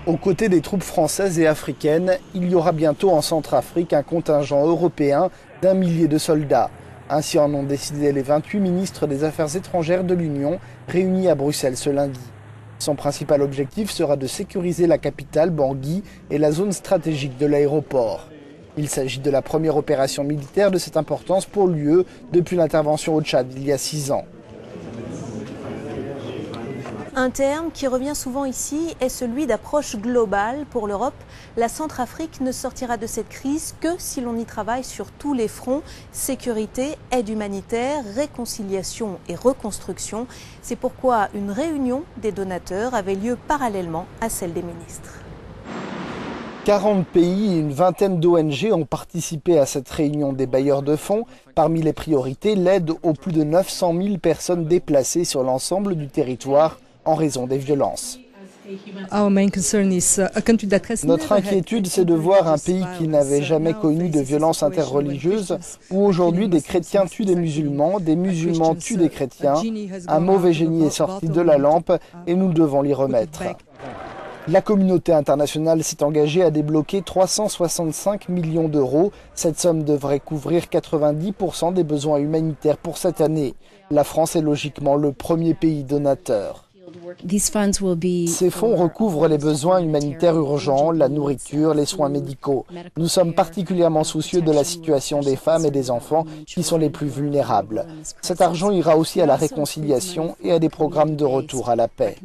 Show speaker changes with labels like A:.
A: Aux côtés des troupes françaises et africaines, il y aura bientôt en Centrafrique un contingent européen d'1 millier de soldats. Ainsi en ont décidé les 28 ministres des Affaires étrangères de l'Union réunis à Bruxelles ce lundi. Son principal objectif sera de sécuriser la capitale Bangui et la zone stratégique de l'aéroport. Il s'agit de la première opération militaire de cette importance pour l'UE depuis l'intervention au Tchad il y a 6 ans.
B: Un terme qui revient souvent ici est celui d'approche globale. Pour l'Europe, la Centrafrique ne sortira de cette crise que si l'on y travaille sur tous les fronts: sécurité, aide humanitaire, réconciliation et reconstruction. C'est pourquoi une réunion des donateurs avait lieu parallèlement à celle des ministres.
A: 40 pays et une vingtaine d'ONG ont participé à cette réunion des bailleurs de fonds. Parmi les priorités, l'aide aux plus de 900 000 personnes déplacées sur l'ensemble du territoire en raison des violences. Notre inquiétude, c'est de voir un pays qui n'avait jamais connu de violences interreligieuses, où aujourd'hui des chrétiens tuent des musulmans tuent des chrétiens. Un mauvais génie est sorti de la lampe et nous devons l'y remettre. La communauté internationale s'est engagée à débloquer 365 millions d'euros. Cette somme devrait couvrir 90% des besoins humanitaires pour cette année. La France est logiquement le premier pays donateur. Ces fonds recouvrent les besoins humanitaires urgents, la nourriture, les soins médicaux. Nous sommes particulièrement soucieux de la situation des femmes et des enfants qui sont les plus vulnérables. Cet argent ira aussi à la réconciliation et à des programmes de retour à la paix.